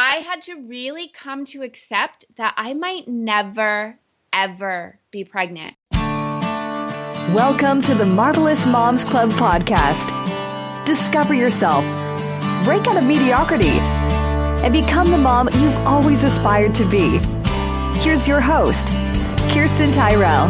I had to really come to accept that I might never, ever be pregnant. Welcome to the Marvelous Moms Club podcast. Discover yourself, break out of mediocrity, and become the mom you've always aspired to be. Here's your host, Kirsten Tyrell.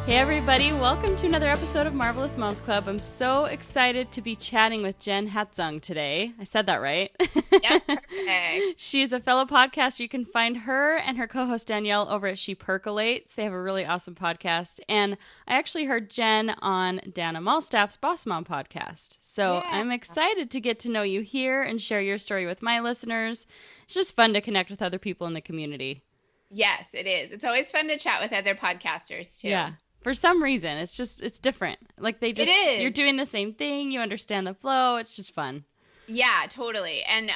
Hey everybody, welcome to another episode of Marvelous Moms Club. I'm so excited to be chatting with Jen Hatzung today. I said that right? Yeah, perfect. She's a fellow podcaster. You can find her and her co-host Danielle over at Percolates. They have a really awesome podcast. And I actually heard Jen on Dana Malstaff's Boss Mom podcast. So Yeah. I'm excited to get to know you here and share your story with my listeners. It's just fun to connect with other people in the community. Yes, it is. It's always fun to chat with other podcasters too. Yeah. For some reason, it's different. Like It is. You're doing the same thing. You understand the flow. It's just fun. Yeah, totally. And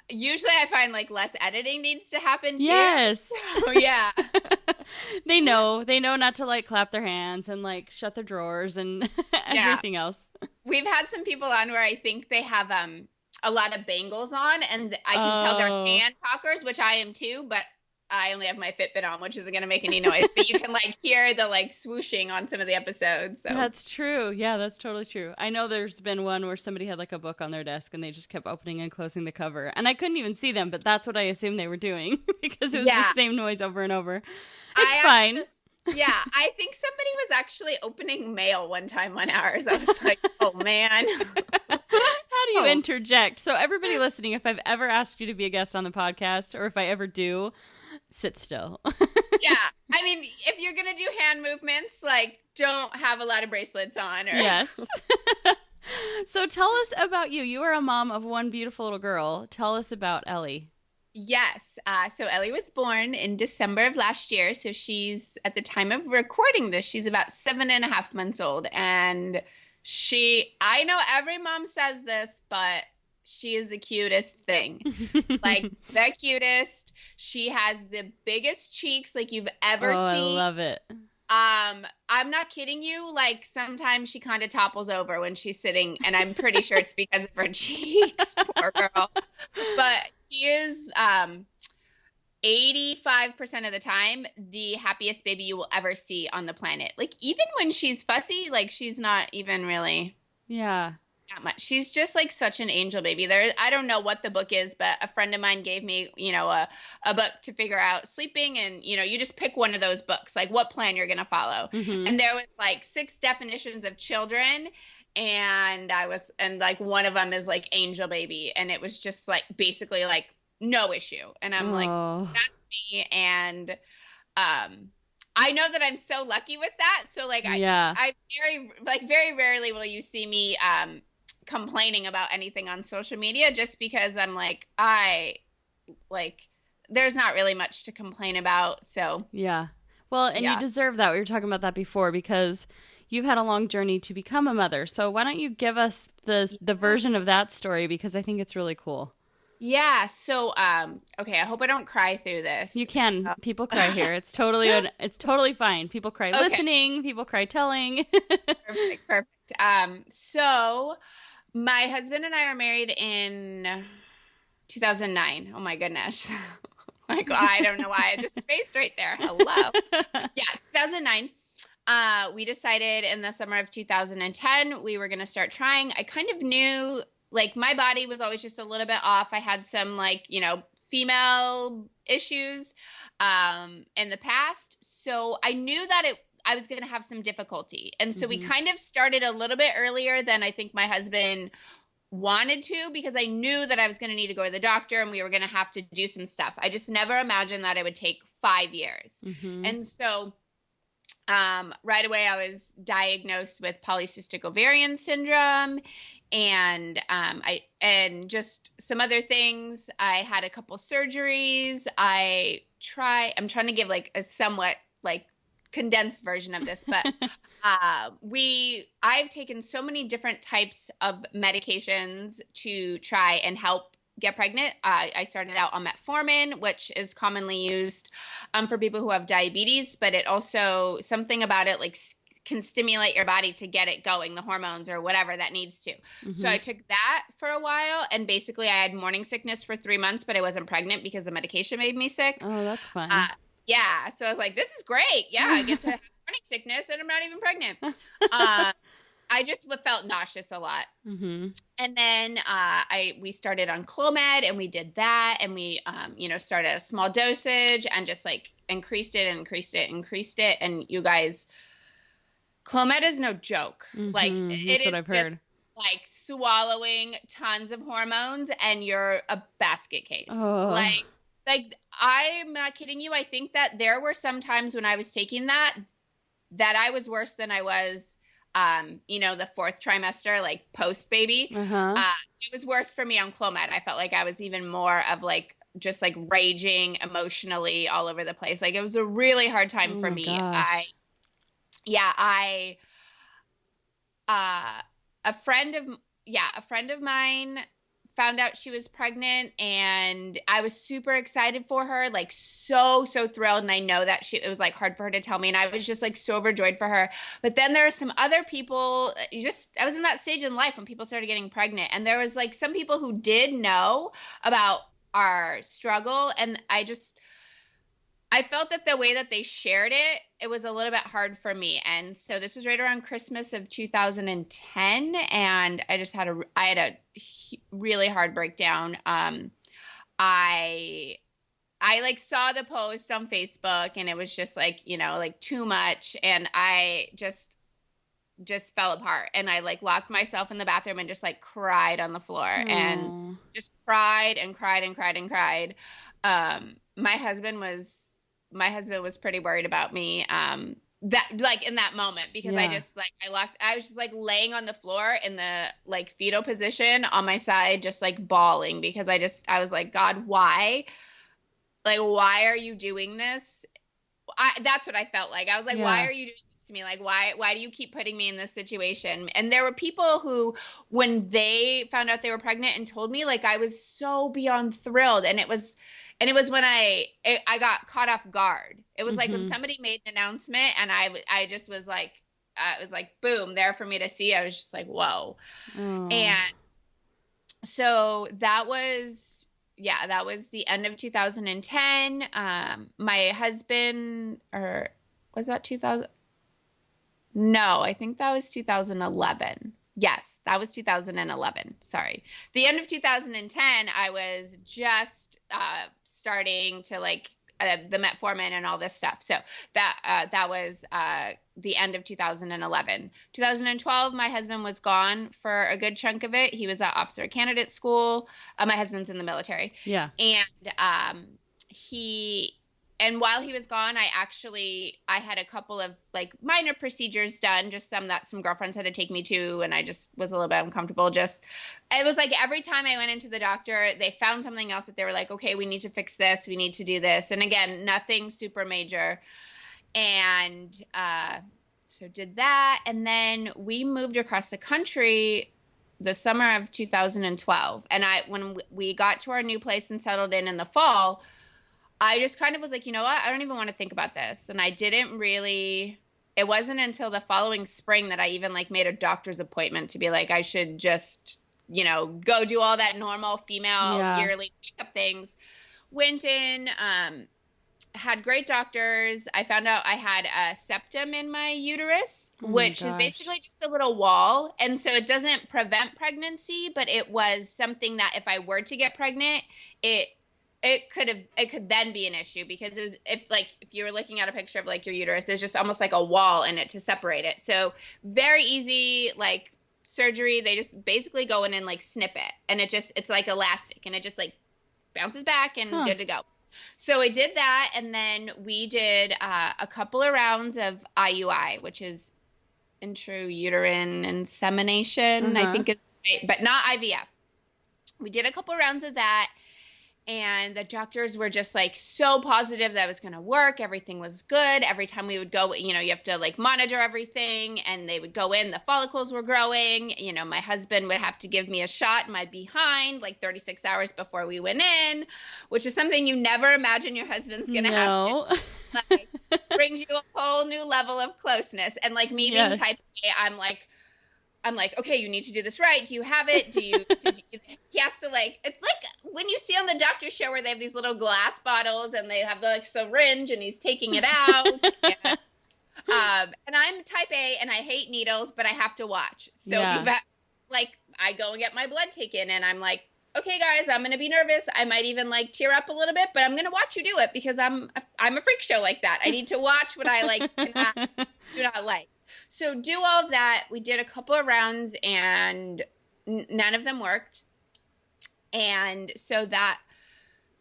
usually I find like less editing needs to happen too. Yes. So, yeah. They know not to like clap their hands and like shut their drawers and everything else. We've had some people on where I think they have a lot of bangles on, and I can tell they're hand talkers, which I am too, but I only have my Fitbit on, which isn't going to make any noise, but you can like hear the like swooshing on some of the episodes. So. That's true. Yeah, that's totally true. I know there's been one where somebody had like a book on their desk and they just kept opening and closing the cover. And I couldn't even see them, but that's what I assumed they were doing because it was the same noise over and over. It's fine. Yeah, I think somebody was actually opening mail one time on ours. I was like, oh man. How do you interject? So everybody listening, if I've ever asked you to be a guest on the podcast or if I ever do, sit still. Yeah. I mean, if you're going to do hand movements, like don't have a lot of bracelets on. Or... Yes. So tell us about you. You are a mom of one beautiful little girl. Tell us about Ellie. Yes. So Ellie was born in December of last year. So she's, at the time of recording this, she's about 7.5 months old. And I know every mom says this, but she is the cutest thing. Like the cutest. She has the biggest cheeks like you've ever seen. I love it. I'm not kidding you. Like sometimes she kind of topples over when she's sitting, and I'm pretty sure it's because of her cheeks. Poor girl. But she is 85% of the time the happiest baby you will ever see on the planet. Like even when she's fussy, like she's not even really that much. She's just like such an angel baby. I don't know what the book is, but a friend of mine gave me, a book to figure out sleeping, and you just pick one of those books, like what plan you're gonna follow. Mm-hmm. And there was like 6 definitions of children, and like one of them is like angel baby, and it was just like basically like no issue. And I'm like, that's me. And I know that I'm so lucky with that. So like I very rarely will you see me complaining about anything on social media, just because I'm like, there's not really much to complain about. So yeah. Well, and you deserve that. We were talking about that before, because you've had a long journey to become a mother. So why don't you give us the version of that story, because I think it's really cool. Yeah. So, okay. I hope I don't cry through this. You can. People cry here. It's totally fine. People cry listening. People cry telling. Perfect. So my husband and I are married in 2009. Oh my goodness. Like, I don't know why I just spaced right there. Hello. Yeah. 2009. We decided in the summer of 2010, we were going to start trying. I kind of knew, like, my body was always just a little bit off. I had some, like, female issues in the past. So I knew that I was going to have some difficulty. And so we kind of started a little bit earlier than I think my husband wanted to, because I knew that I was going to need to go to the doctor and we were going to have to do some stuff. I just never imagined that it would take 5 years. Mm-hmm. And so right away I was diagnosed with polycystic ovarian syndrome, and just some other things. I had a couple surgeries. I'm trying to give like a somewhat like condensed version of this, but I've taken so many different types of medications to try and help get pregnant. I started out on metformin, which is commonly used for people who have diabetes, but it also, something about it like can stimulate your body to get it going, the hormones or whatever that needs to. So I took that for a while, and basically I had morning sickness for 3 months, but I wasn't pregnant because the medication made me sick. Oh, that's fun. Yeah. So I was like, this is great. Yeah, I get to have morning sickness and I'm not even pregnant. I just felt nauseous a lot. And then we started on Clomid, and we did that, and we started at a small dosage and just like increased it. And you guys, Clomid is no joke. Like it is I've heard. Just like swallowing tons of hormones and you're a basket case. Like I'm not kidding you. I think that there were some times when I was taking that I was worse than I was the 4th trimester, like post baby. It was worse for me on Clomid. I felt like I was even more of like just like raging emotionally all over the place. Like it was a really hard time for me. Gosh. A friend of mine found out she was pregnant, and I was super excited for her, like so thrilled. And I know that it was like hard for her to tell me, and I was just like so overjoyed for her. But then there are some other people, I was in that stage in life when people started getting pregnant, and there was like some people who did know about our struggle, and I felt that the way that they shared it was a little bit hard for me. And so this was right around Christmas of 2010. And I just had a really hard breakdown. I like saw the post on Facebook, and it was just like, like too much. And I just fell apart, and I like locked myself in the bathroom and just like cried on the floor. And just cried and cried and cried and cried. My husband was pretty worried about me that like in that moment, because I was just like laying on the floor in the like fetal position on my side, just like bawling, because I was like, God, why? Like, why are you doing this? That's what I felt like. I was like, why are you doing this to me? Like, why do you keep putting me in this situation? And there were people who, when they found out they were pregnant and told me, like, I was so beyond thrilled. And it was when I got caught off guard. It was like when somebody made an announcement, and I just was like, it was like, boom, there for me to see. I was just like, whoa. And so that was the end of 2010. My husband, or was that 2000? No, I think that was 2011. Yes, that was 2011. Sorry. The end of 2010, I was just starting to like the metformin and all this stuff. So that was the end of 2011. 2012, my husband was gone for a good chunk of it. He was at officer candidate school. My husband's in the military. Yeah. And while he was gone, I had a couple of like minor procedures done, just some that some girlfriends had to take me to, and I just was a little bit uncomfortable. It was like every time I went into the doctor, they found something else that they were like, okay, we need to fix this, we need to do this. And again, nothing super major. And so did that. And then we moved across the country the summer of 2012. And when we got to our new place and settled in the fall, I just kind of was like, you know what? I don't even want to think about this. And I didn't really – it wasn't until the following spring that I even like made a doctor's appointment to be like, I should just, go do all that normal female yearly checkup things. Went in, had great doctors. I found out I had a septum in my uterus, which is basically just a little wall. And so it doesn't prevent pregnancy, but it was something that if I were to get pregnant, it could then be an issue, because it was, if you were looking at a picture of like your uterus, it's just almost like a wall in it to separate it. So very easy, like surgery. They just basically go in and like snip it, and it's like elastic, and it just like bounces back and good to go. So I did that, and then we did a couple of rounds of IUI, which is intrauterine insemination, I think is right, but not IVF. We did a couple of rounds of that. And the doctors were just like so positive that it was going to work. Everything was good. Every time we would go, you have to like monitor everything, and they would go in, the follicles were growing. My husband would have to give me a shot in my behind like 36 hours before we went in, which is something you never imagine your husband's going to have. like brings you a whole new level of closeness. And like me being type A, I'm like, okay, you need to do this right. Do you have it? He has to like, it's like when you see on the doctor show where they have these little glass bottles and they have the like syringe and he's taking it out. And I'm type A and I hate needles, but I have to watch. So like I go and get my blood taken and I'm like, okay guys, I'm going to be nervous. I might even like tear up a little bit, but I'm going to watch you do it because I'm a freak show like that. I need to watch what I like do not like. So do all of that. We did a couple of rounds and none of them worked. And so that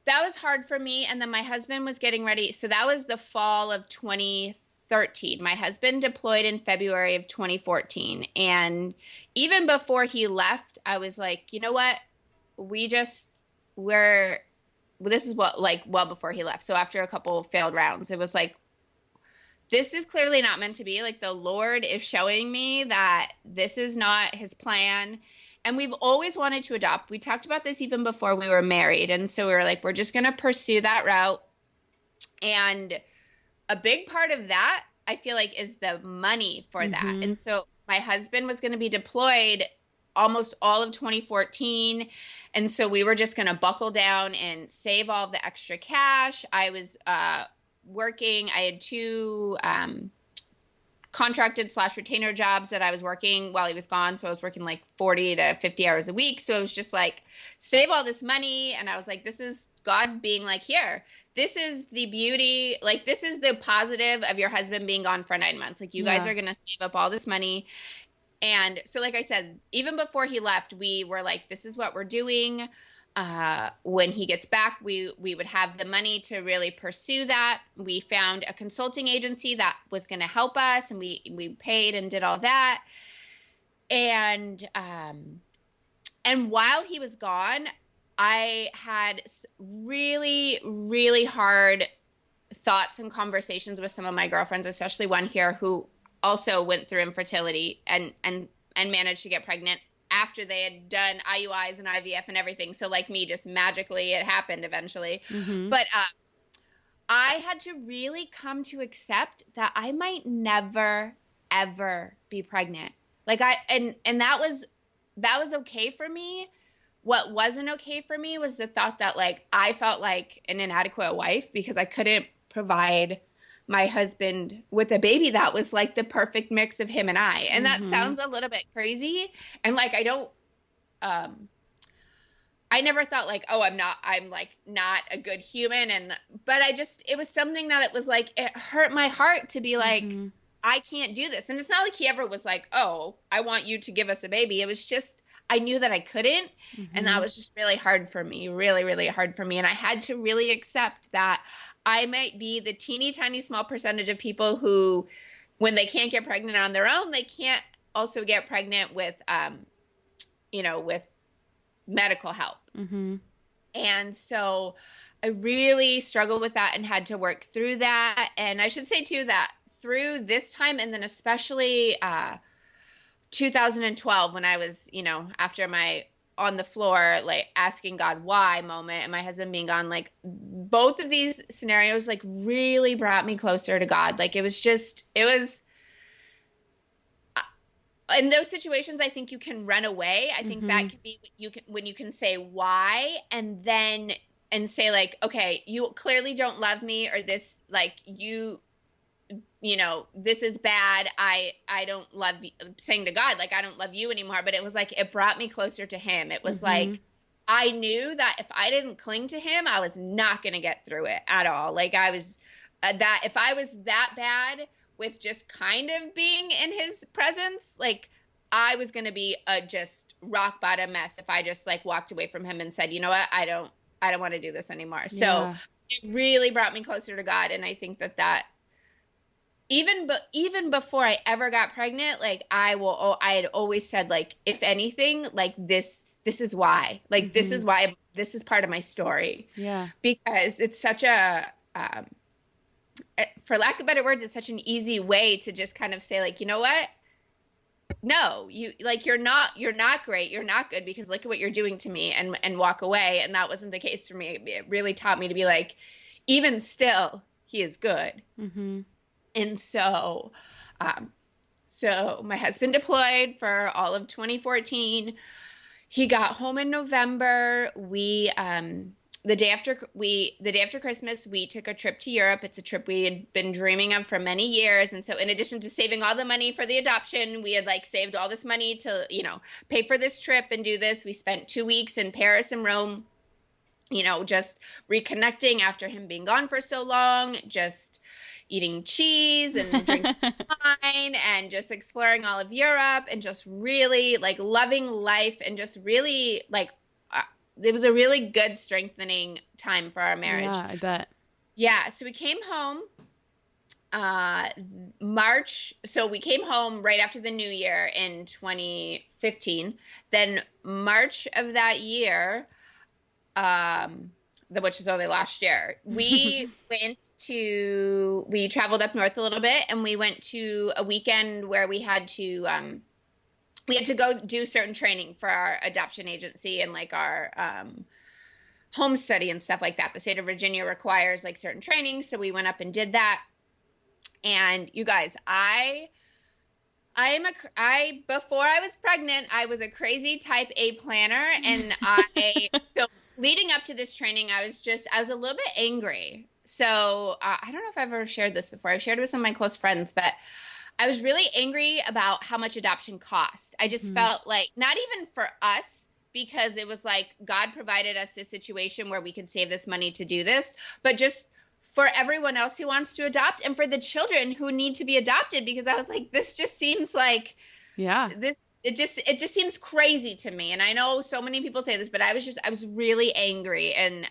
was hard for me. And then my husband was getting ready. So that was the fall of 2013. My husband deployed in February of 2014. And even before he left, I was like, you know what? This is what, like, well before he left. So after a couple of failed rounds, it was like, this is clearly not meant to be. Like, the Lord is showing me that this is not his plan. And we've always wanted to adopt. We talked about this even before we were married. And so we were like, we're just going to pursue that route. And a big part of that, I feel like, is the money for that. And so my husband was going to be deployed almost all of 2014. And so we were just going to buckle down and save all the extra cash. I was working. I had 2 contracted / retainer jobs that I was working while he was gone. So I was working like 40 to 50 hours a week. So it was just like, save all this money. And I was like, this is God being like, here, this is the beauty. Like, this is the positive of your husband being gone for 9 months. Like, you guys are going to save up all this money. And so, like I said, even before he left, we were like, this is what we're doing. When he gets back, we would have the money to really pursue that. We found a consulting agency that was going to help us, and we paid and did all that. And while he was gone, I had really, really hard thoughts and conversations with some of my girlfriends, especially one here who also went through infertility and managed to get pregnant after they had done IUIs and IVF and everything. So like me, just magically it happened eventually. But I had to really come to accept that I might never, ever be pregnant. Like and that was okay for me. What wasn't okay for me was the thought that like I felt like an inadequate wife because I couldn't provide my husband with a baby that was like the perfect mix of him and I. And that sounds a little bit crazy. And like, I never thought like, oh, I'm like not a good human. But it was something that it was like, it hurt my heart to be like, I can't do this. And it's not like he ever was like, oh, I want you to give us a baby. It was just, I knew that I couldn't. And that was just really hard for me, really, really hard for me. And I had to really accept that I might be the teeny tiny small percentage of people who, when they can't get pregnant on their own, they can't also get pregnant with, with medical help. And so I really struggled with that and had to work through that. And I should say too that through this time, and then especially 2012 when I was, after my on the floor, like asking God why moment and my husband being gone, like both of these scenarios like really brought me closer to God. Like it was in those situations, I think you can run away. I think that can be when you can say why and say like, okay, you clearly don't love me, or this, like this is bad. I don't love you, saying to God, like, I don't love you anymore. But it was like, it brought me closer to him. It was like, I knew that if I didn't cling to him, I was not going to get through it at all. Like I was that if I was that bad with just kind of being in his presence, like I was going to be a just rock bottom mess if I just like walked away from him and said, you know what, I don't want to do this anymore. So it really brought me closer to God. And I think that even before I ever got pregnant, like I had always said, like, if anything, like this is why, like, this is why, this is part of my story. Yeah. Because it's such a, for lack of better words, it's such an easy way to just kind of say, like, you know what? No, you're not great. You're not good because look at what you're doing to me, and walk away. And that wasn't the case for me. It really taught me to be like, even still, he is good. Mm-hmm. And so my husband deployed for all of 2014. He got home in November. The day after Christmas, we took a trip to Europe. It's a trip we had been dreaming of for many years. And so in addition to saving all the money for the adoption, we had like saved all this money to, pay for this trip and do this. We spent 2 weeks in Paris and Rome, just reconnecting after him being gone for so long, just eating cheese and drinking wine and just exploring all of Europe and just really like loving life and just really like it was a really good strengthening time for our marriage. Yeah, I bet. Yeah, so we came home March. So we came home right after the new year in 2015. Then March of that year, which is only last year, we we traveled up north a little bit, and we went to a weekend where we had to go do certain training for our adoption agency and like our home study and stuff like that. The state of Virginia requires like certain training. So we went up and did that. And you guys, before I was pregnant, I was a crazy type A planner. And so leading up to this training, I was a little bit angry. So I don't know if I've ever shared this before. I've shared it with some of my close friends, but I was really angry about how much adoption cost. I just felt like, not even for us, because it was like God provided us this situation where we could save this money to do this, but just for everyone else who wants to adopt and for the children who need to be adopted, because I was like, this just seems like, it just seems crazy to me. And I know so many people say this, but I was really angry, and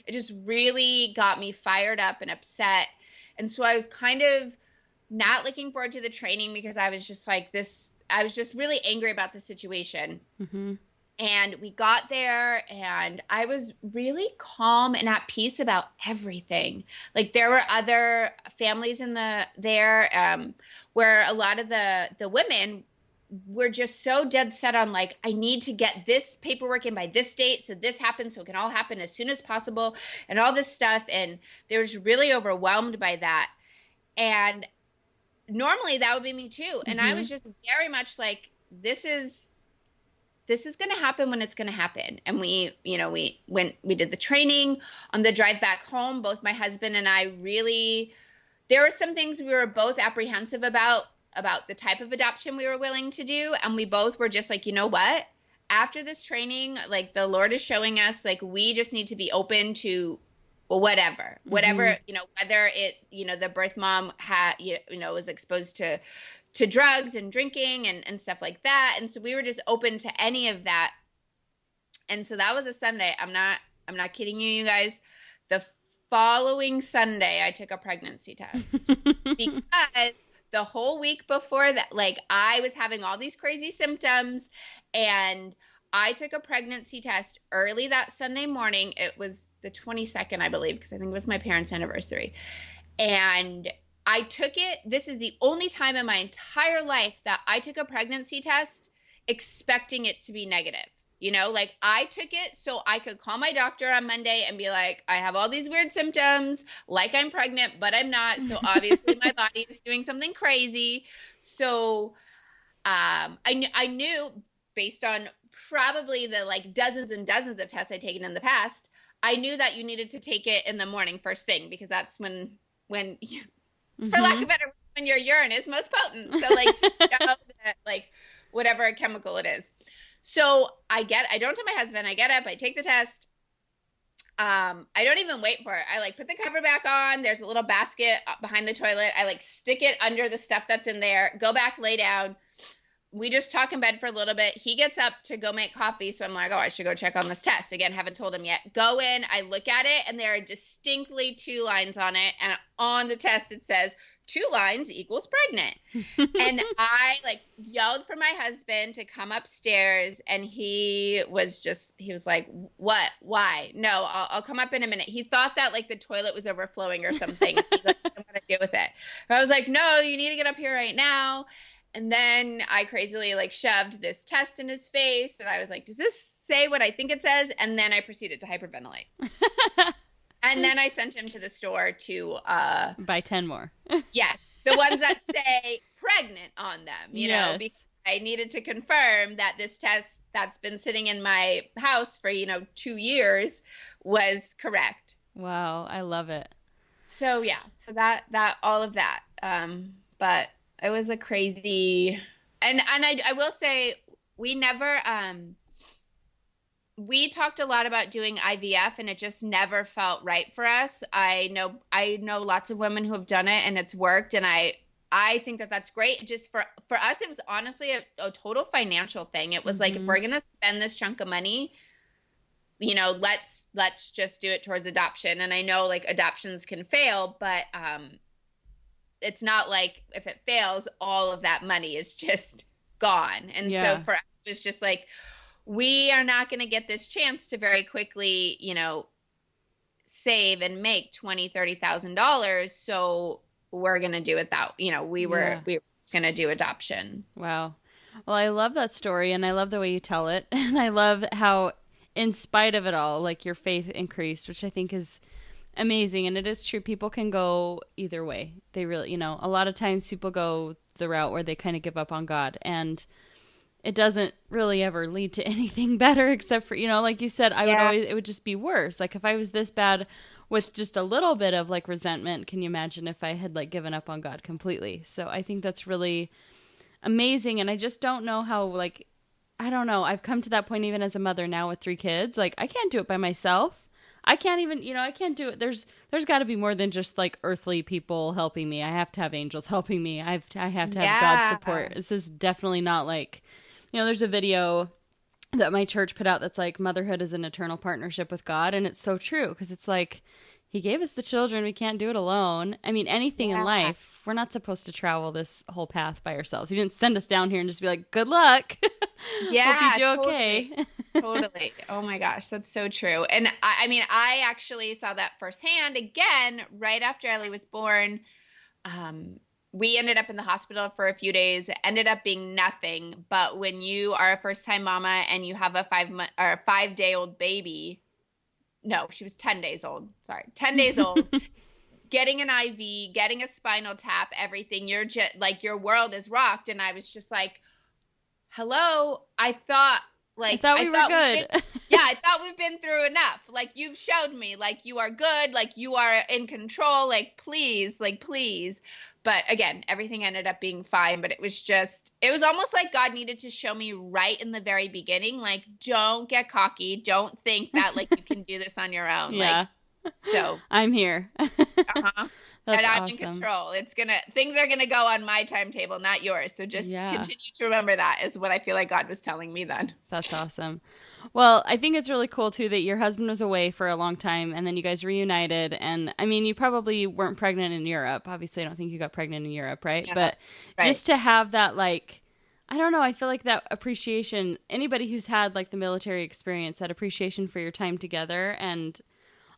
it just really got me fired up and upset. And so I was kind of not looking forward to the training because I was just like this. I was just really angry about the situation. Mm-hmm. And we got there, and I was really calm and at peace about everything. Like there were other families there where a lot of the women were just so dead set on like, I need to get this paperwork in by this date so this happens so it can all happen as soon as possible and all this stuff. And they were just really overwhelmed by that. And normally that would be me too. And I was just very much like, this is going to happen when it's going to happen. And we did the training on the drive back home. Both my husband and I there were some things we were both apprehensive about the type of adoption we were willing to do. And we both were just like, you know what? After this training, like the Lord is showing us, like, we just need to be open to whatever, whether it, the birth mom was exposed to drugs and drinking and stuff like that. And so we were just open to any of that. And so that was a Sunday. I'm not kidding you guys. The following Sunday, I took a pregnancy test because the whole week before that, like, I was having all these crazy symptoms, and I took a pregnancy test early that Sunday morning. It was the 22nd, I believe, because I think it was my parents' anniversary. And I took it. This is the only time in my entire life that I took a pregnancy test expecting it to be negative. Like I took it so I could call my doctor on Monday and be like, I have all these weird symptoms, like I'm pregnant, but I'm not. So obviously my body is doing something crazy. So I knew, based on probably the like dozens and dozens of tests I'd taken in the past, I knew that you needed to take it in the morning first thing, because that's when you, for lack of better words, when your urine is most potent. So like to show that, like, whatever chemical it is. So I don't tell my husband, I get up, I take the test. I don't even wait for it. I like put the cover back on. There's a little basket behind the toilet. I like stick it under the stuff that's in there, go back, lay down. We just talk in bed for a little bit. He gets up to go make coffee. So I'm like, oh, I should go check on this test. Again, haven't told him yet. Go in, I look at it, and there are distinctly 2 lines on it. And on the test, it says 2 lines equals pregnant. And I like yelled for my husband to come upstairs. And he was like, what? Why? No, I'll come up in a minute. He thought that like the toilet was overflowing or something. He's like, I don't want to deal with it. But I was like, no, you need to get up here right now. And then I crazily like shoved this test in his face, and I was like, does this say what I think it says? And then I proceeded to hyperventilate. And And then I sent him to the store to buy 10 more. Yes, the ones that say pregnant on them, you know, because I needed to confirm that this test that's been sitting in my house for, 2 years was correct. Wow, I love it. So yeah, so that all of that. But it was a crazy, and I will say we never we talked a lot about doing IVF, and it just never felt right for us. I know lots of women who have done it and it's worked, and I think that that's great. Just for us, it was honestly a total financial thing. It was like, if we're gonna spend this chunk of money, let's just do it towards adoption. And I know like adoptions can fail, but it's not like if it fails, all of that money is just gone. And so for us, it was just like, we are not going to get this chance to very quickly, save and make $20,000-$30,000. So we're going to do it that, we were just going to do adoption. Wow. Well, I love that story, and I love the way you tell it. And I love how, in spite of it all, like, your faith increased, which I think is amazing. And it is true. People can go either way. They really, a lot of times people go the route where they kind of give up on God, and it doesn't really ever lead to anything better, except for, like you said, it would just be worse. Like, if I was this bad with just a little bit of like resentment, can you imagine if I had like given up on God completely? So I think that's really amazing. And I just don't know how, like, I don't know. I've come to that point even as a mother now with 3 kids. Like, I can't do it by myself. I can't even, I can't do it. There's got to be more than just like earthly people helping me. I have to have angels helping me. I have to have God's support. This is definitely not like, there's a video that my church put out that's like, motherhood is an eternal partnership with God. And it's so true, because it's like, he gave us the children. We can't do it alone. I mean, anything in life, we're not supposed to travel this whole path by ourselves. He didn't send us down here and just be like, good luck. Yeah. Hope you do totally. okay. Totally. Oh my gosh, that's so true. And I actually saw that firsthand again, right after Ellie was born. We ended up in the hospital for a few days. It ended up being nothing. But when you are a first-time mama and you have a 5-day-old baby, no, she was 10 days old. Sorry, 10 days old. Getting an IV, getting a spinal tap, everything. You're just like, your world is rocked. And I was just like, hello. I thought we were good. I thought we've been through enough. Like, you've showed me, like, you are good, like, you are in control, like, please. But again, everything ended up being fine. But it was almost like God needed to show me right in the very beginning, like, don't get cocky. Don't think that, like, you can do this on your own. Yeah. Like, so I'm here. And I'm awesome. in control. Things are gonna go on my timetable, not yours. So just continue to remember that, is what I feel like God was telling me then. That's awesome. Well, I think it's really cool too that your husband was away for a long time and then you guys reunited. And I mean, you probably weren't pregnant in Europe. Obviously, I don't think you got pregnant in Europe, right? Yeah, but right. Just to have that, like, I don't know, I feel like that appreciation, anybody who's had like the military experience, that appreciation for your time together, and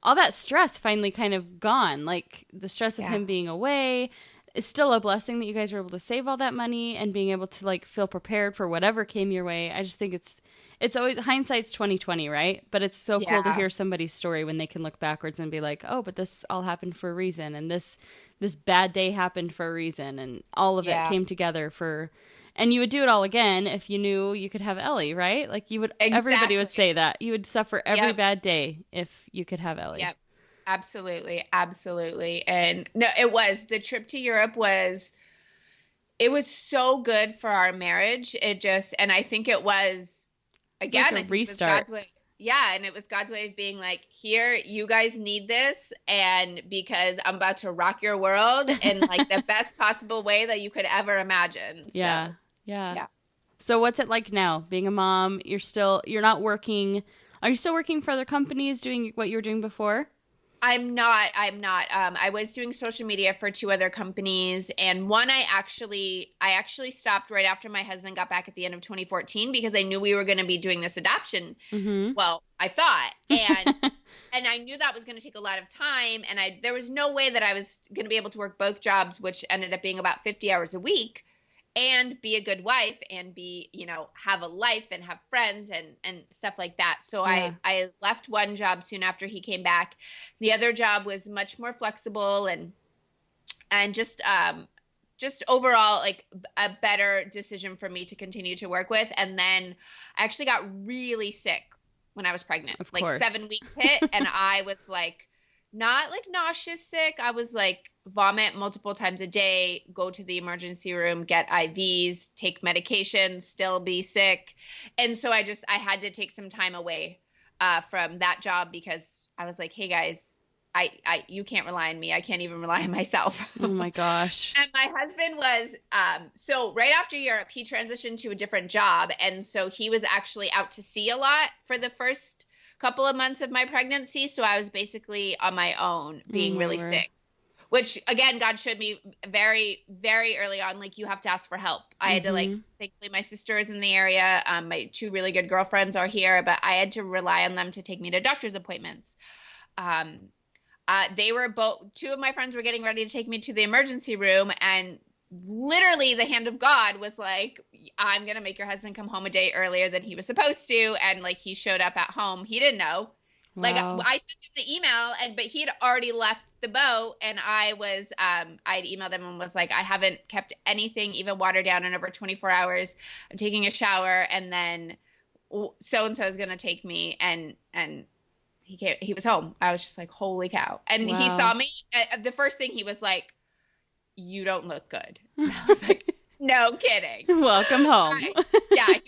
all that stress finally kind of gone. Like, the stress of him being away is still a blessing that you guys were able to save all that money and being able to like feel prepared for whatever came your way. I just think it's always, hindsight's 20/20, right? But it's so cool to hear somebody's story when they can look backwards and be like, oh, but this all happened for a reason, and this bad day happened for a reason, and all of it came together for. And you would do it all again if you knew you could have Ellie, right? Like, you would, everybody would say that. You would suffer every bad day if you could have Ellie. Yep. Absolutely. Absolutely. And no, the trip to Europe was so good for our marriage. And I think it was, again, like a restart. It was God's way. Yeah. And it was God's way of being like, here, you guys need this. And because I'm about to rock your world in like the best possible way that you could ever imagine. So, yeah. So what's it like now being a mom? You're not working. Are you still working for other companies doing what you were doing before? I'm not. I was doing social media for 2 other companies, and one I actually stopped right after my husband got back at the end of 2014 because I knew we were going to be doing this adoption. Mm-hmm. Well, I thought, and I knew that was going to take a lot of time, and there was no way that I was going to be able to work both jobs, which ended up being about 50 hours a week, and be a good wife and be, have a life and have friends and stuff like that. So Yeah. I left one job soon after he came back. The other job was much more flexible and just overall like a better decision for me to continue to work with. And then I actually got really sick when I was pregnant. Of like course. 7 weeks hit and I was like not like nauseous sick. I was like vomit multiple times a day, go to the emergency room, get IVs, take medication, still be sick. And so I had to take some time away from that job because I was like, hey guys, you can't rely on me. I can't even rely on myself. Oh my gosh. And my husband was, so right after Europe, he transitioned to a different job. And so he was actually out to sea a lot for the first couple of months of my pregnancy. So I was basically on my own being really sick, which again, God showed me very, very early on, like you have to ask for help. I had to thankfully my sister is in the area. My 2 really good girlfriends are here, but I had to rely on them to take me to doctor's appointments. They were both, 2 of my friends were getting ready to take me to the emergency room, and literally the hand of God was like, I'm going to make your husband come home a day earlier than he was supposed to. And like, he showed up at home. He didn't know. Wow. Like I sent him the email but he had already left the boat, and I'd emailed him and was like, I haven't kept anything, even watered down, in over 24 hours. I'm taking a shower. And then so-and-so is going to take me. And he was home. I was just like, holy cow. And Wow. he saw me. The first thing he was like, you don't look good. And I was like, no kidding. Welcome home. He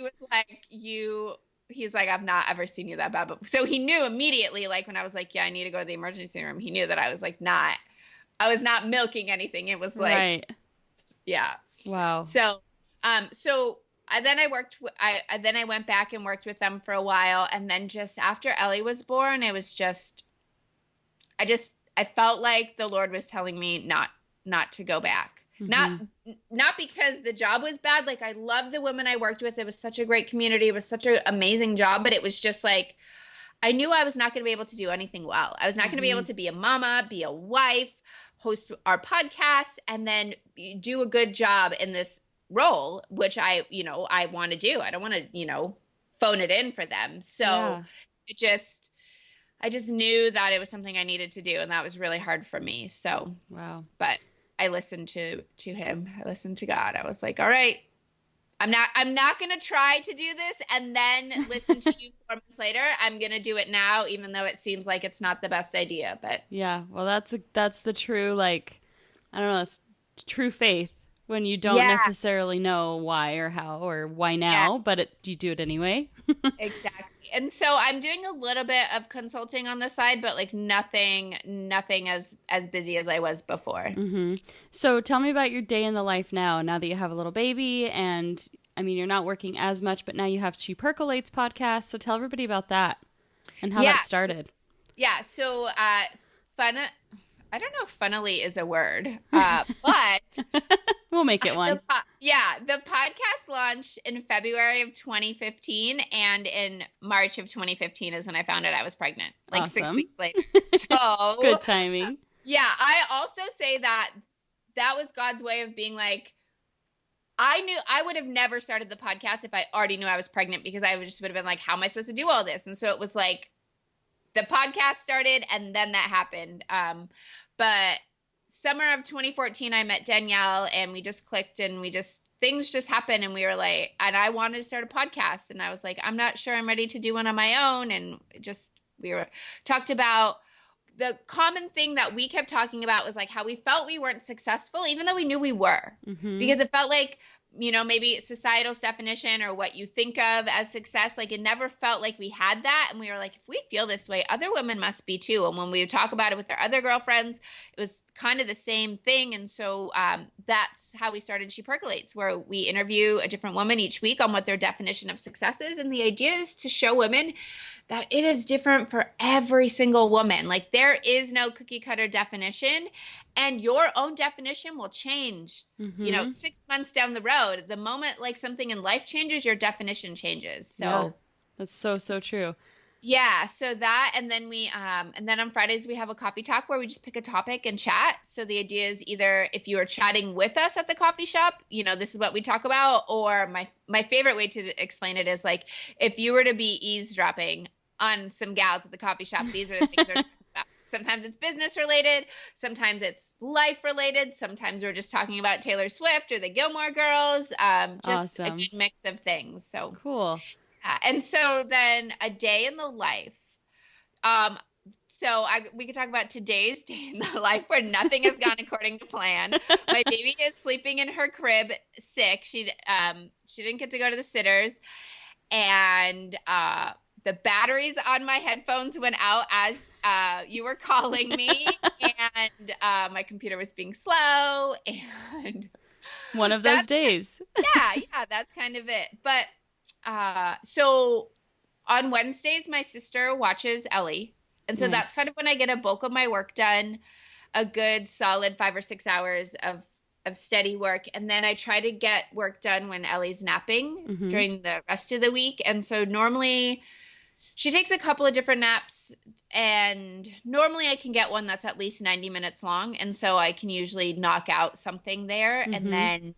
was like, he's like, I've not ever seen you that bad. But so he knew immediately, like when I was like, yeah, I need to go to the emergency room. He knew that I was like, I was not milking anything. It was like, right. Yeah. Wow. So then I went back and worked with them for a while. And then just after Ellie was born, it was just, I felt like the Lord was telling me not to go back. Mm-hmm. Not because the job was bad. Like I loved the women I worked with. It was such a great community. It was such an amazing job, but it was just like, I knew I was not going to be able to do anything well. I was not going to be able to be a mama, be a wife, host our podcast, and then do a good job in this role, which I want to do. I don't want to, phone it in for them. So I just knew that it was something I needed to do, and that was really hard for me. So, wow. But I listened to him. I listened to God. I was like, all right, I'm not going to try to do this and then listen to you 4 months later. I'm going to do it now, even though it seems like it's not the best idea. But yeah, well, that's the true, like, I don't know, it's true faith when you don't necessarily know why or how or why now, but you do it anyway. Exactly. And so I'm doing a little bit of consulting on the side, but like nothing as busy as I was before. Mm-hmm. So tell me about your day in the life now that you have a little baby, and I mean, you're not working as much, but now you have She Percolates podcast. So tell everybody about that and how that started. Yeah. So, I don't know if funnily is a word, but we'll make it one. The podcast launched in February of 2015, and in March of 2015 is when I found out I was pregnant, like awesome. 6 weeks later. So good timing. Yeah, I also say that was God's way of being like, I knew I would have never started the podcast if I already knew I was pregnant, because I would have been like, how am I supposed to do all this? And so it was like, the podcast started and then that happened. But summer of 2014, I met Danielle and we just clicked and things just happened, and we were like, and I wanted to start a podcast, and I was like, I'm not sure I'm ready to do one on my own. And we talked about the common thing that we kept talking about was like how we felt we weren't successful, even though we knew we were, because it felt like, maybe societal definition or what you think of as success, like it never felt like we had that. And we were like, if we feel this way, other women must be too. And when we would talk about it with our other girlfriends, it was kind of the same thing. And so that's how we started She Percolates, where we interview a different woman each week on what their definition of success is. And the idea is to show women that it is different for every single woman. Like there is no cookie cutter definition, and your own definition will change, 6 months down the road. The moment like something in life changes, your definition changes. So that's so true. Yeah, so that, and then and then on Fridays we have a coffee talk where we just pick a topic and chat. So the idea is either if you are chatting with us at the coffee shop, this is what we talk about, or my favorite way to explain it is like if you were to be eavesdropping on some gals at the coffee shop, these are the things we're talking about. Sometimes it's business related, sometimes it's life related, sometimes we're just talking about Taylor Swift or the Gilmore Girls, just Awesome. a good mix of things. So cool. and so then a day in the life. We could talk about today's day in the life where nothing has gone according to plan. My baby is sleeping in her crib, sick. She didn't get to go to the sitters, and the batteries on my headphones went out as you were calling me, and my computer was being slow, and one of those days. yeah, that's kind of it. But so on Wednesdays, my sister watches Ellie. And so that's kind of when I get a bulk of my work done, a good solid 5 or 6 hours of steady work. And then I try to get work done when Ellie's napping during the rest of the week. And so normally she takes a couple of different naps, and normally I can get one that's at least 90 minutes long. And so I can usually knock out something there. And then,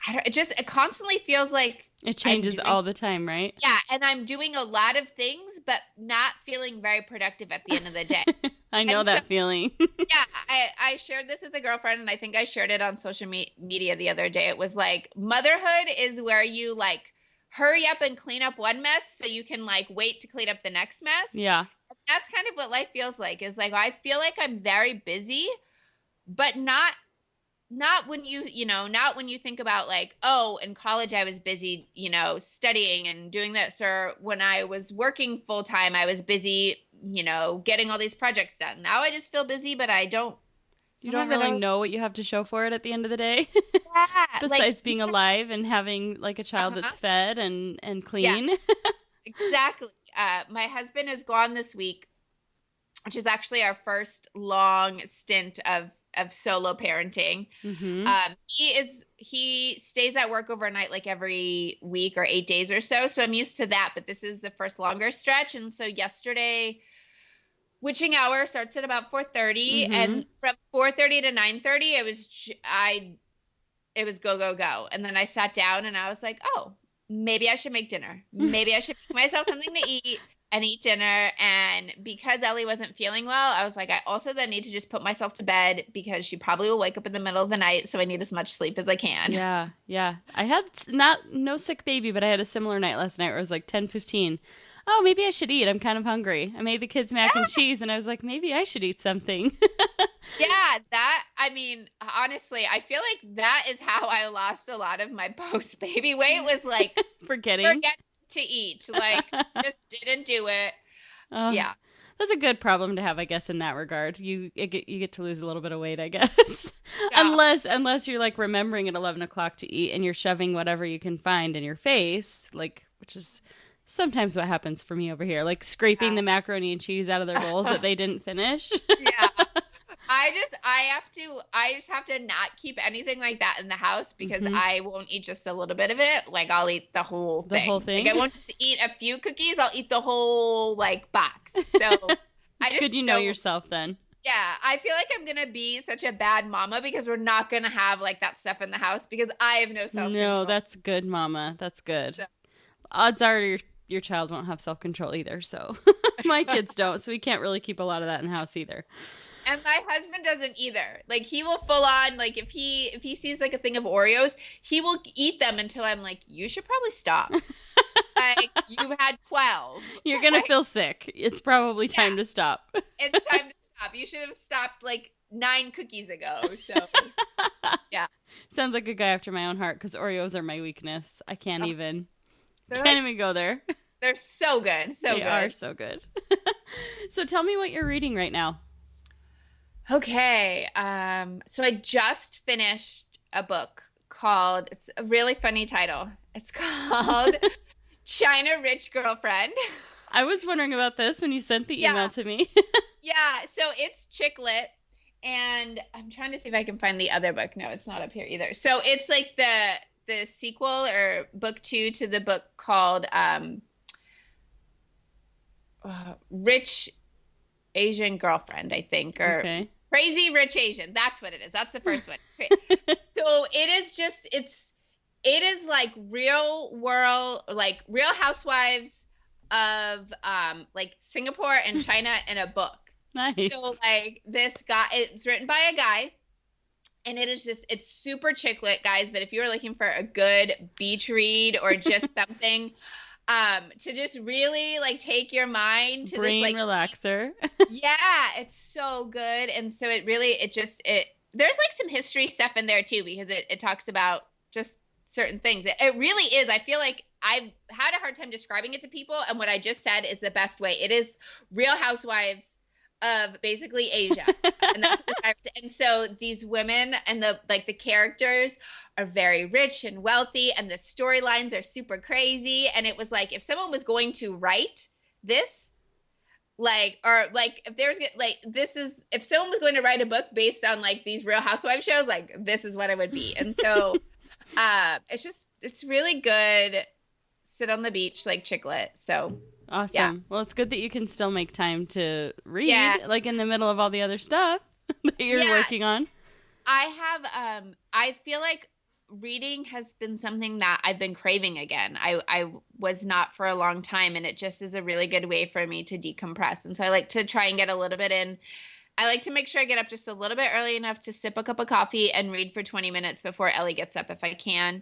it constantly feels like it changes all the time, right? Yeah, and I'm doing a lot of things, but not feeling very productive at the end of the day. I know that feeling. Yeah, I shared this with a girlfriend, and I think I shared it on social media the other day. It was like, motherhood is where you like hurry up and clean up one mess so you can like wait to clean up the next mess. Yeah. And that's kind of what life feels like, is like I feel like I'm very busy, but not when not when you think about like, oh, in college I was busy, studying and doing this, or when I was working full time, I was busy, getting all these projects done. Now I just feel busy, but I don't. You don't really know what you have to show for it at the end of the day. Yeah, Besides being alive and having like a child that's fed and clean. Yeah. Exactly. My husband is gone this week, which is actually our first long stint of solo parenting. He stays at work overnight like every week or 8 days or so. So I'm used to that, but this is the first longer stretch. And so yesterday, witching hour starts at about 4:30, and from 4:30 to 9:30, it was go, go, go. And then I sat down and I was like, oh, maybe I should make dinner. Maybe I should make myself something to eat and eat dinner. And because Ellie wasn't feeling well, I was like, I also then need to just put myself to bed because she probably will wake up in the middle of the night. So I need as much sleep as I can. Yeah. Yeah. I had no sick baby, but I had a similar night last night where it was like 10:15. Oh, maybe I should eat. I'm kind of hungry. I made the kids mac and cheese, and I was like, maybe I should eat something. Honestly, I feel like that is how I lost a lot of my post-baby weight, was like forgetting to eat. Like, just didn't do it. Yeah. That's a good problem to have, I guess, in that regard. You get to lose a little bit of weight, I guess. Yeah. Unless you're like remembering at 11 o'clock to eat and you're shoving whatever you can find in your face, like, which is sometimes what happens for me over here, like scraping the macaroni and cheese out of their bowls that they didn't finish. Yeah. I just have to not keep anything like that in the house, because I won't eat just a little bit of it. Like, I'll eat the whole thing. The whole thing? Like, I won't just eat a few cookies. I'll eat the whole, like, box. So it's good you know yourself then. Yeah. I feel like I'm going to be such a bad mama because we're not going to have, like, that stuff in the house, because I have no self-control. No, that's good, mama. That's good. So. Odds are your child won't have self-control either, so. My kids don't, so we can't really keep a lot of that in the house either. And my husband doesn't either. Like, he will full on, like, if he sees like a thing of Oreos, he will eat them until I'm like, you should probably stop. Like, you've had 12. You're going to feel sick. It's probably time to stop. It's time to stop. You should have stopped like 9 cookies ago. So, yeah. Sounds like a guy after my own heart, because Oreos are my weakness. I can't even go there. They're so good. They are so good. So tell me what you're reading right now. Okay. So I just finished a book called, it's a really funny title. It's called China Rich Girlfriend. I was wondering about this when you sent the email to me. Yeah. So it's chick lit, and I'm trying to see if I can find the other book. No, it's not up here either. So it's like the sequel or book 2 to the book called Rich Asian girlfriend, I think, or Crazy Rich Asian. That's what it is. That's the first one. So it is just, it is like real world, like Real Housewives of like Singapore and China in a book. Nice. So like this guy, it's written by a guy, and it is just, it's super chick lit, guys. But if you're looking for a good beach read or just something to just really like take your mind to brain this like relaxer. Yeah, it's so good. And so it really, it there's like some history stuff in there too, because it talks about just certain things. It really is. I feel like I've had a hard time describing it to people, and what I just said is the best way. It is Real Housewives of basically Asia. And that's and so these women and the characters are very rich and wealthy, and the storylines are super crazy. And it was like, if someone was going to write this, like, or like if there's like, this is, if someone was going to write a book based on like these Real Housewives shows, like this is what it would be. And so it's really good. Sit on the beach, like chick lit. So awesome. Yeah. Well, it's good that you can still make time to read, like in the middle of all the other stuff that you're working on. I have, I feel like reading has been something that I've been craving again. I was not for a long time, and it just is a really good way for me to decompress. And so I like to try and get a little bit in. I like to make sure I get up just a little bit early enough to sip a cup of coffee and read for 20 minutes before Ellie gets up if I can.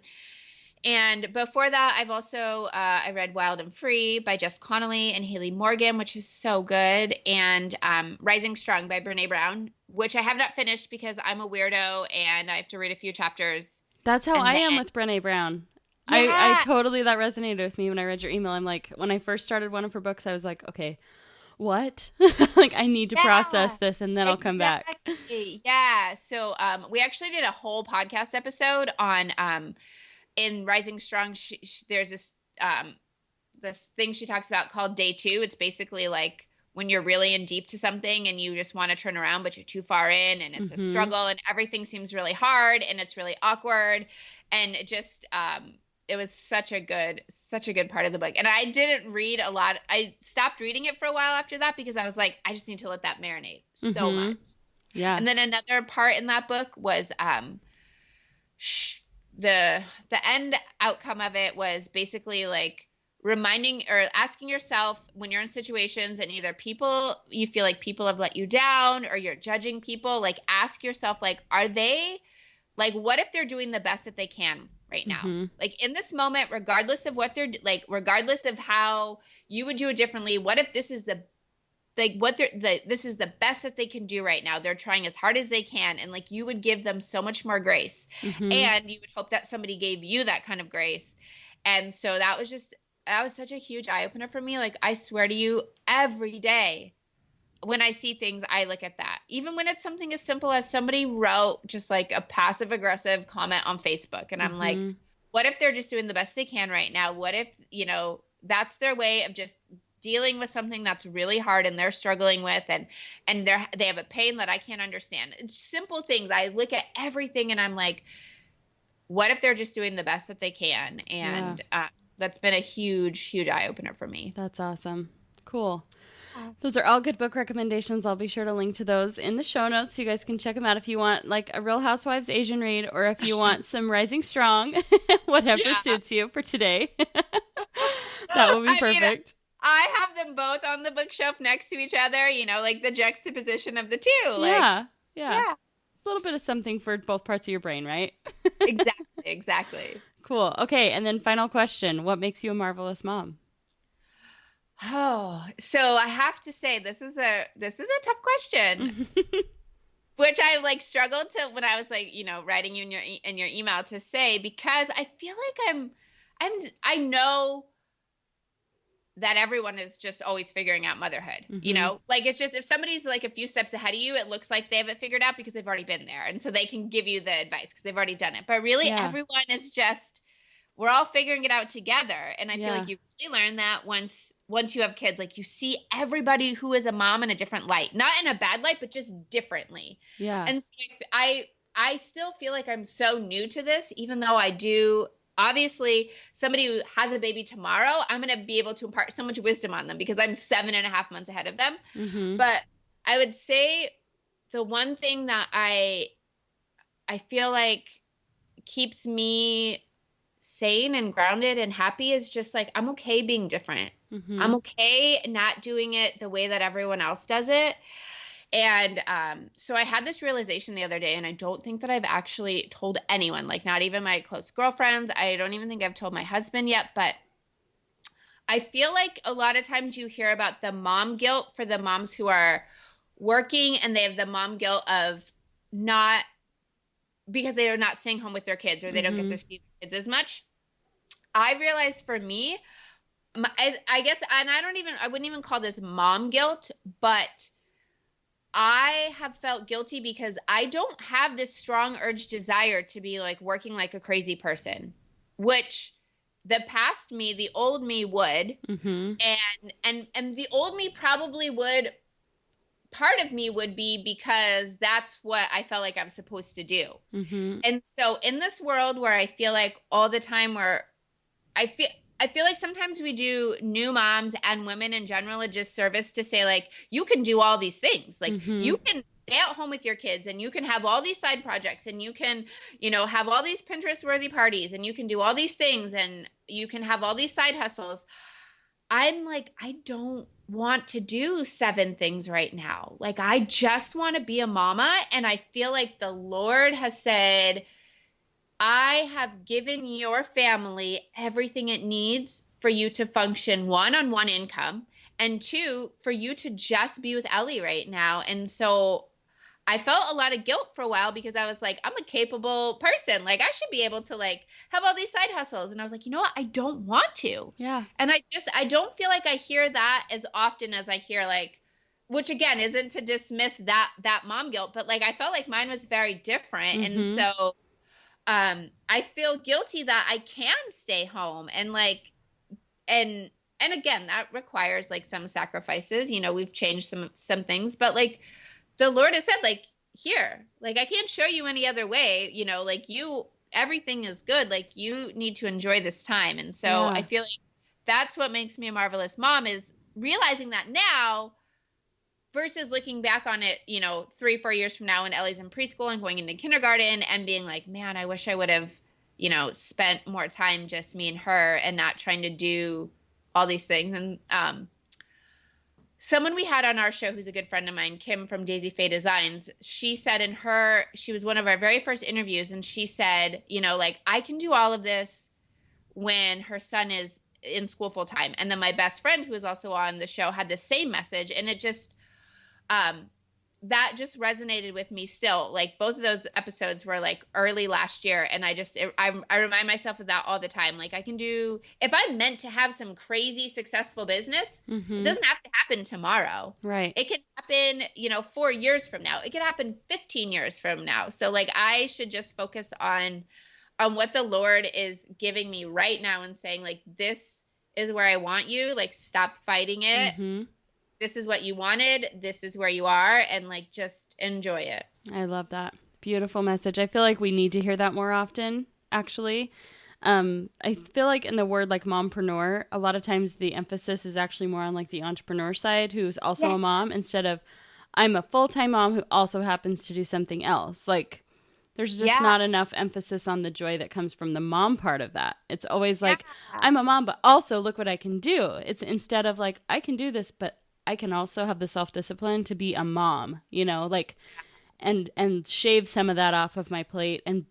And before that, I've also I read Wild and Free by Jess Connolly and Haley Morgan, which is so good, and Rising Strong by Brene Brown, which I have not finished because I'm a weirdo and I have to read a few chapters. That's how I am with Brene Brown. Yeah. I totally, that resonated with me when I read your email. I'm like, when I first started one of her books, I was like, okay, what? Like, I need to process this, and then I'll come back. Yeah. So we actually did a whole podcast episode on in Rising Strong. There's this thing she talks about called Day 2. It's basically like when you're really in deep to something and you just want to turn around, but you're too far in, and it's a struggle, and everything seems really hard, and it's really awkward. And it just, it was such a good part of the book. And I didn't read a lot. I stopped reading it for a while after that because I was like, I just need to let that marinate so much. Yeah. And then another part in that book was, the end outcome of it was basically like reminding or asking yourself when you're in situations and either you feel like people have let you down or you're judging people, like ask yourself, like, are they, like, what if they're doing the best that they can right now? Like in this moment, regardless of what they're like, regardless of how you would do it differently, what if this is this is the best that they can do right now? They're trying as hard as they can, and like you would give them so much more grace, and you would hope that somebody gave you that kind of grace. And so that was such a huge eye opener for me. Like, I swear to you, every day when I see things, I look at that. Even when it's something as simple as somebody wrote just like a passive aggressive comment on Facebook, and I'm like, what if they're just doing the best they can right now? What if, that's their way of just dealing with something that's really hard and they're struggling with, and they have a pain that I can't understand. It's simple things. I look at everything and I'm like, what if they're just doing the best that they can? And that's been a huge eye opener for me. That's awesome. Cool. Those are all good book recommendations. I'll be sure to link to those in the show notes so you guys can check them out if you want like a Real Housewives Asian read, or if you want some Rising Strong, whatever suits you for today. That will be perfect. I have them both on the bookshelf next to each other, like the juxtaposition of the two. Like, yeah. A little bit of something for both parts of your brain, right? Exactly. Cool. Okay, and then final question. What makes you a marvelous mom? Oh, so I have to say this is a tough question, which I like struggled to when I was like, writing you in your email to say, because I feel like I know that everyone is just always figuring out motherhood, like it's just, if somebody's like a few steps ahead of you, it looks like they have it figured out because they've already been there. And so they can give you the advice because they've already done it. But really everyone is just, we're all figuring it out together. And I feel like you really learn that once you have kids, like you see everybody who is a mom in a different light, not in a bad light, but just differently. Yeah. And so I still feel like I'm so new to this, even though I do obviously somebody who has a baby tomorrow, I'm going to be able to impart so much wisdom on them because I'm 7.5 months ahead of them. Mm-hmm. But I would say the one thing that I feel like keeps me sane and grounded and happy is just like, I'm okay being different. Mm-hmm. I'm okay not doing it the way that everyone else does it. And so I had this realization the other day, and I don't think that I've actually told anyone, like not even my close girlfriends. I don't even think I've told my husband yet, but I feel like a lot of times you hear about the mom guilt for the moms who are working, and they have the mom guilt of not, because they are not staying home with their kids, or they don't get to see their kids as much. I realized for me, I guess, and I wouldn't even call this mom guilt, but I have felt guilty because I don't have this strong urge desire to be like working like a crazy person, which the past me, the old me would, and the old me probably would, part of me would be because that's what I felt like I was supposed to do. And so in this world where I feel like all the time where I feel like sometimes we do new moms and women in general a disservice to say like, you can do all these things. Like you can stay at home with your kids, and you can have all these side projects, and you can, have all these Pinterest worthy parties, and you can do all these things, and you can have all these side hustles. I'm like, I don't want to do 7 things right now. Like, I just want to be a mama. And I feel like the Lord has said, I have given your family everything it needs for you to function, 1, on 1 income, and 2, for you to just be with Ellie right now. And so I felt a lot of guilt for a while because I was like, I'm a capable person. Like, I should be able to like have all these side hustles. And I was like, you know what? I don't want to. Yeah. And I don't feel like I hear that as often as I hear like, which again, isn't to dismiss that mom guilt, but like, I felt like mine was very different. And so I feel guilty that I can stay home and like, and again, that requires like some sacrifices, we've changed some things, but like the Lord has said, like, here, like, I can't show you any other way, like everything is good. Like, you need to enjoy this time. And so I feel like that's what makes me a marvelous mom, is realizing that now versus looking back on it, 3-4 years from now when Ellie's in preschool and going into kindergarten and being like, man, I wish I would have, spent more time just me and her and not trying to do all these things. And someone we had on our show who's a good friend of mine, Kim from Daisy Faye Designs, she said she was one of our very first interviews, and she said, like, I can do all of this when her son is in school full time. And then my best friend, who was also on the show, had the same message, and it just that just resonated with me still. Like, both of those episodes were like early last year, and I remind myself of that all the time. Like, I can do, if I'm meant to have some crazy successful business, it doesn't have to happen tomorrow. Right. It can happen, 4 years from now. It can happen 15 years from now. So like, I should just focus on what the Lord is giving me right now and saying like, this is where I want you. Like, stop fighting it. This is what you wanted. This is where you are. And like, just enjoy it. I love that. Beautiful message. I feel like we need to hear that more often, actually. I feel like in the word like mompreneur, a lot of times the emphasis is actually more on like the entrepreneur side, who's also a mom, instead of I'm a full-time mom who also happens to do something else. Like, there's just not enough emphasis on the joy that comes from the mom part of that. It's always like, I'm a mom, but also look what I can do. It's instead of like, I can do this, but I can also have the self-discipline to be a mom, like, and shave some of that off of my plate and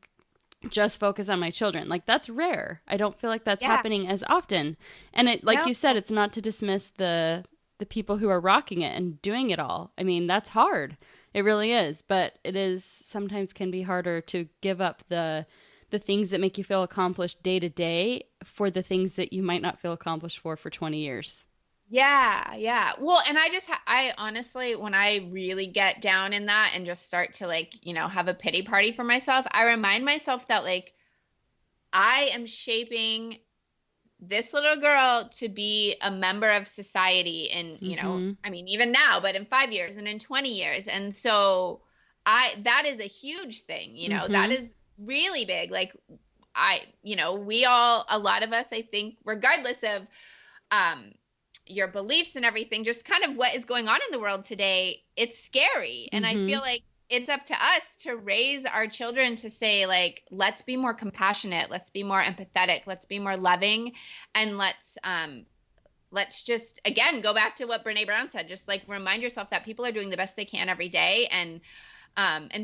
just focus on my children. Like, that's rare. I don't feel like that's happening as often. And it, like you said, it's not to dismiss the people who are rocking it and doing it all. I mean, that's hard. It really is. But it is sometimes can be harder to give up the things that make you feel accomplished day to day for the things that you might not feel accomplished for 20 years. Yeah. Well, and I honestly, when I really get down in that and just start to like, have a pity party for myself, I remind myself that like, I am shaping this little girl to be a member of society in, I mean, even now, but in 5 years and in 20 years. And so that is a huge thing, that is really big. Like, a lot of us, I think, regardless of your beliefs and everything, just kind of what is going on in the world today, it's scary. And I feel like it's up to us to raise our children to say, like, let's be more compassionate, let's be more empathetic, let's be more loving, and let's just, again, go back to what Brene Brown said, just like remind yourself that people are doing the best they can every day. And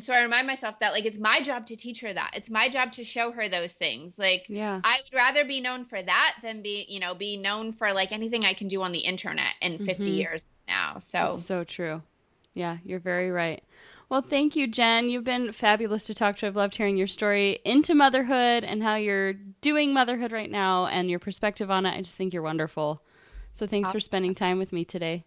so I remind myself that, like, it's my job to teach her that. It's my job to show her those things. Like, I would rather be known for that than be known for like anything I can do on the internet in 50 years now. So that's so true. Yeah, you're very right. Well, thank you, Jen. You've been fabulous to talk to. I've loved hearing your story into motherhood and how you're doing motherhood right now and your perspective on it. I just think you're wonderful. So thanks for spending time with me today.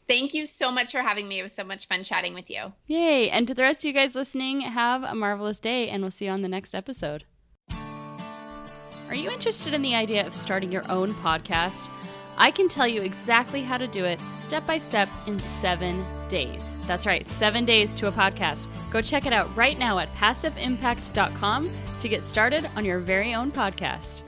Thank you so much for having me. It was so much fun chatting with you. Yay. And to the rest of you guys listening, have a marvelous day, and we'll see you on the next episode. Are you interested in the idea of starting your own podcast? I can tell you exactly how to do it step by step in 7 days. That's right, 7 days to a podcast. Go check it out right now at passiveimpact.com to get started on your very own podcast.